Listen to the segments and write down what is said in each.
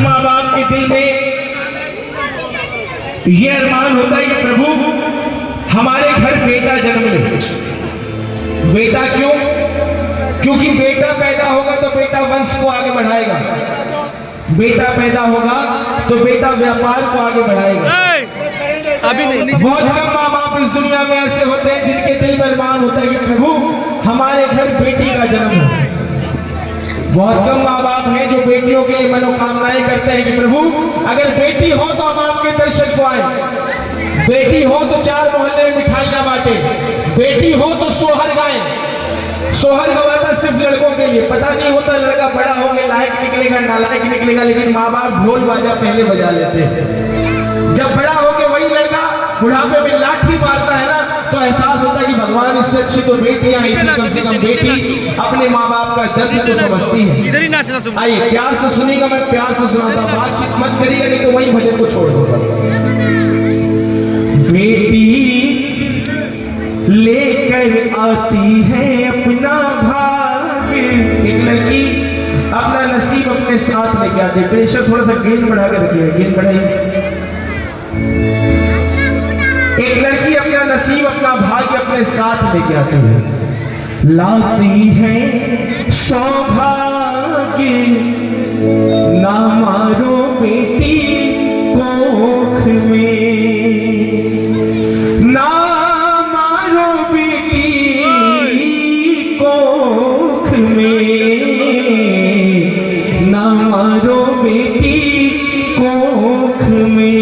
माँ बाप के दिल में ये अरमान होता है कि प्रभु हमारे घर बेटा जन्म ले। बेटा क्यों? क्योंकि बेटा पैदा होगा तो बेटा वंश को आगे बढ़ाएगा, बेटा पैदा होगा तो बेटा व्यापार को आगे बढ़ाएगा। अभी नहीं। बहुत कम माँ बाप इस दुनिया में ऐसे होते हैं जिनके दिल में अरमान होता है कि प्रभु हमारे घर बेटी का जन्म हो। बहुत कम माँ बाप हैं जो बेटियों के लिए मनोकामनाएं करते हैं कि प्रभु अगर बेटी हो तो हम आपके दर्शन को आए, बेटी हो तो 4 मोहल्ले में मिठाइयां बांटे, बेटी हो तो सोहर गाएं। सोहर गवाता सिर्फ लड़कों के लिए, पता नहीं होता लड़का बड़ा हो गया लायक निकलेगा नालायक निकलेगा, लेकिन माँ बाप ढोल बाजा पहले बजा लेते हैं। जब बड़ा हो गया वही लड़का बुढ़ापे में लाठी मारता है ना, तो एहसास होता है कि भगवान इससे अच्छी तो बेटियां हैं, कम से कम बेटी अपने माँ बाप का दर्द तो समझती है। इधर ही नाचना तुम। आइए प्यार से सुनिएगा, मैं प्यार से सुनाता, बातचीत मत करिएगा नहीं तो वही भजन को छोड़ दूंगा। बेटी लेकर आती है अपना भाग्य, एक लड़की अपना नसीब अपने साथ लेके आती है। प्रेशर थोड़ा सा गेन बढ़ा कर रखिए, गेन बढ़ाइए। एक लड़की अपना नसीब अपना भाग्य अपने साथ लेके आती है, लाती है सौभाग्य। ना मारो बेटी कोख में, ना मारो बेटी कोख में, ना मारो बेटी कोख में।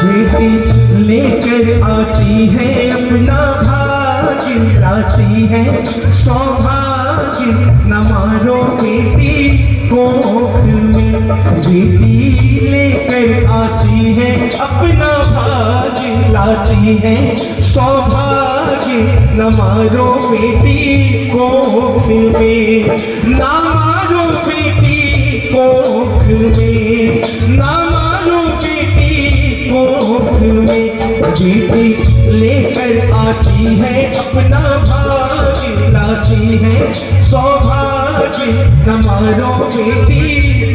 बेटी लेकर आती है अपना भाग्य, लाती है सौभाग्य। न मारो बेटी कोख में, बेटी लेकर आती है अपना भाग्य, लाती है सौभाग्य। न मारो बेटी कोख में, ना मारो बेटी कोख में, ना मारो बेटी कोख में। बेटी लेकर आती है अपना भाग्य, लाती है सौभाग्य। न मारो बेटी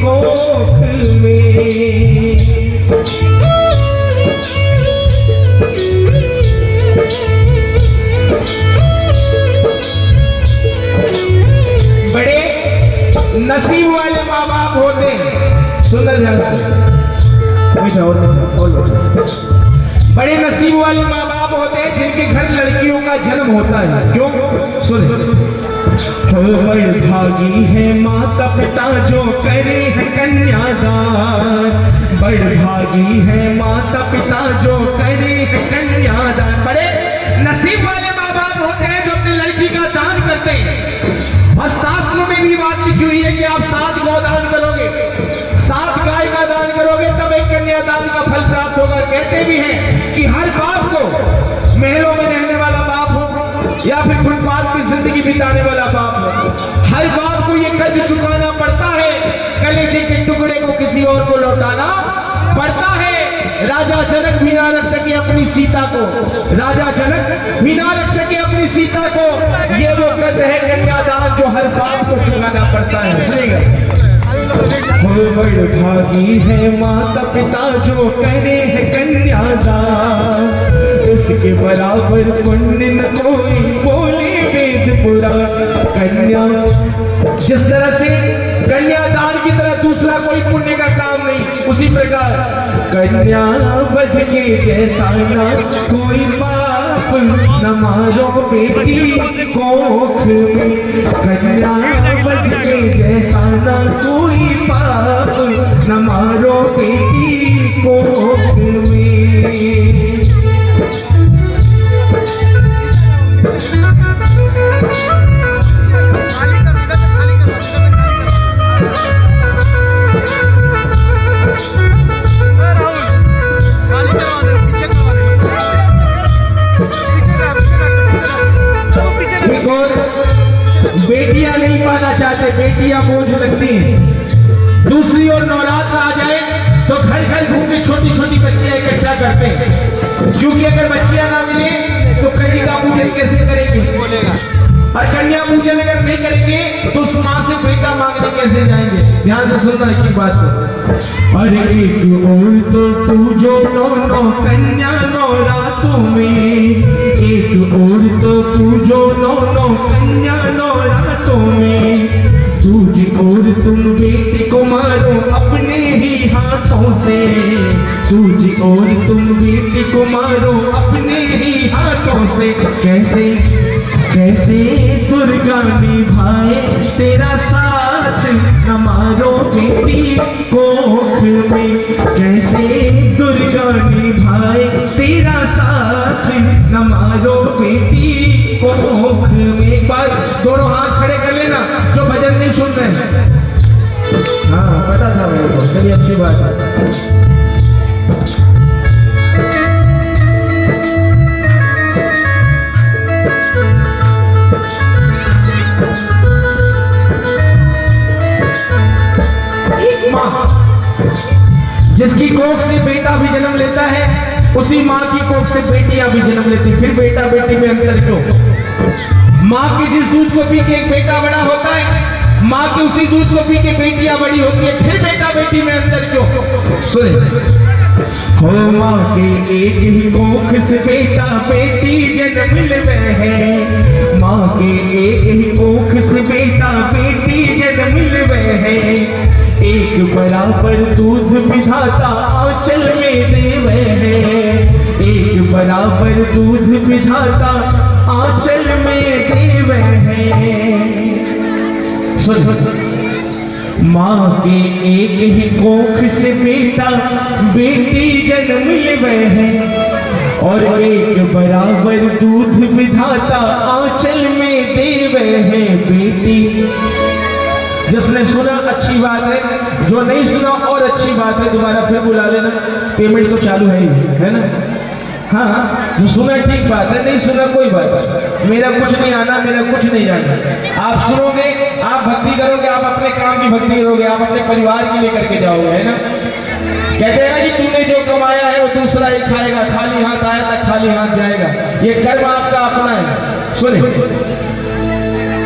कोख में। बड़े नसीब वाले माँ बाप होते हैं, सुंदर ध्यान से, बड़े नसीब वाले माँ बाप होते हैं जिनके घर लड़कियों का जन्म होता है। क्यों? सुन, बड़ भागी है माता पिता जो करे है कन्यादान, बड़ भागी है माता पिता जो करे है कन्यादान। बड़े नसीब वाले माँ बाप होते हैं जो अपनी लड़की का दान करते हैं। और शास्त्रों में भी बात लिखी हुई है कि आप 7 गौदान करोगे, 7 गाय का दान करोगे तब एक कन्यादान का फल प्राप्त होगा। कहते भी हैं कि हर बाप को, महलों में रहने वाला बाप हो या फिर फुटपाथ पर जिंदगी बिताने वाला बाप हो, हर बाप को ये कर्ज चुकाना पड़ता है, कलेजे के टुकड़े को किसी और को लौटाना पड़ता है। राजा जनक भी ना रख सके अपनी सीता को, राजा जनक भी ना रख सके अपनी सीता को। ये वो कर्ज है कन्यादान जो हर बाप को चुकाना पड़ता है। बड़ भागी है माता पिता जो करे है कन्यादान, इसके बराबर पुण्य न कोई बोले वेद पुराण। कन्या जिस तरह से कन्यादान की तरह दूसरा कोई पुण्य का काम नहीं, उसी प्रकार कन्या वध के जैसा ना कोई पाप। न मारो बेटी कोख में, कन्या वध के जैसा ना कोई पाप। न मारो बेटी कोख में। बेटियां नहीं पाना चाहते, बेटियां बोझ लगती हैं। दूसरी ओर नवरात्र आ घर घूम के छोटी छोटी बच्चियां इकट्ठा करते हैं, क्योंकि अगर बच्चियां ना मिले तो कन्या पूजन कैसे करेंगे, बोलेगा और कन्या पूजन अगर नहीं करेंगे तो उस माँ से बेटा मांगने कैसे जाएंगे। ध्यान से सुनना की बात है। अरे एक और तो पूजो दोनों कन्या नवरातों में, एक और तो पूजो दोनों कन्या नवरातों में, दूजी और तुम बेटी को मारो अपने ही हाथों से, दूजी और तुम बेटी को मारो अपने ही हाथों से। कैसे कैसे दुर्गा निभाए तेरा साथ न मारो बेटी कोख में, कैसे दुर्गा निभाए तेरा साथ न मारो बेटी कोख में। एक बार दोनों हाथ खड़े कर लेना जो भजन नहीं सुन रहे हैं। हाँ पता था मेरे को, चलिए अच्छी बात है। जिसकी कोख से बेटा भी जन्म लेता है, उसी माँ की कोख से बेटियां भी जन्म लेती। फिर बेटा बेटी में अंतर क्यों? माँ के जिस दूध को पी के एक बेटा बड़ा होता है, माँ के उसी दूध को पी के बेटियां बड़ी होती है। फिर बेटा बेटी में अंतर क्यों? सुने, हो माँ के एक ही कोख से बेटा बेटी जन्म लेते हैं, माँ के एक ही कोख से बेटा बेटी जन्म लेते हैं। एक बराबर दूध विधाता आंचल में देवे है, एक बराबर दूध विधाता आंचल में देवे है। माँ के एक ही कोख से बेटा बेटी जन्म लेवे है, और एक बराबर दूध विधाता आंचल में देवे है बेटी। जिसने सुना अच्छी बात है, जो नहीं सुना और अच्छी बात है, दोबारा फिर बुला लेना, पेमेंट तो चालू है ना। हाँ जो सुना ठीक बात है, नहीं सुना कोई बात, मेरा कुछ नहीं आना, मेरा कुछ नहीं जाना। आप सुनोगे, आप भक्ति करोगे, आप अपने काम की भक्ति करोगे, आप अपने परिवार के लिए करके जाओगे, है ना। कहते हैं ना कि तूने जो कमाया है वो दूसरा ही खाएगा, खाली हाथ आया था खाली हाथ जाएगा, ये कर्म आपका अपना है। सुने,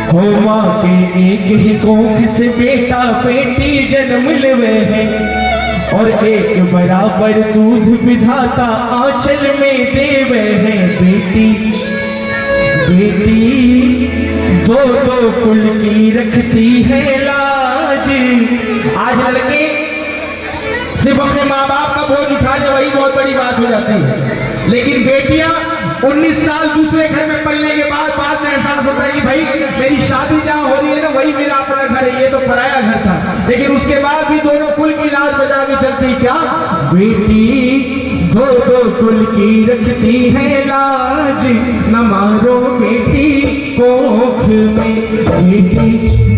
हो माँ के एक ही कोख से बेटा बेटी जन्म लेवे हैं, और एक बराबर दूध विधाता आंचल में देवे हैं बेटी। बेटी दो दो कुल की रखती है लाज। आज लड़के सिर्फ अपने माँ बाप का बोझ उठा ले वही बहुत बड़ी बात हो जाती है, लेकिन बेटियां 19 साल दूसरे घर में पलने के बाद में एहसास होता है कि भाई मेरी शादी जहाँ हो रही है ना वही मेरा अपना घर है, ये तो पराया घर था। लेकिन उसके बाद भी दोनों कुल की लाज बजा के चलती। क्या बेटी दो दो कुल की रखती है लाज, न मारो बेटी कोख में, बेटी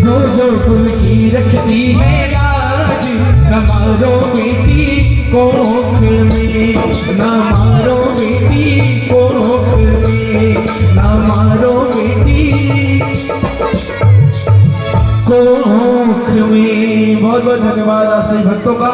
दो दो कुल की रखती है लाज, न मारो बेटी कोख में, न मारो बेटी कोख में, न मारो बेटी कोख में। बहुत बहुत धन्यवाद आप सभी भक्तों का।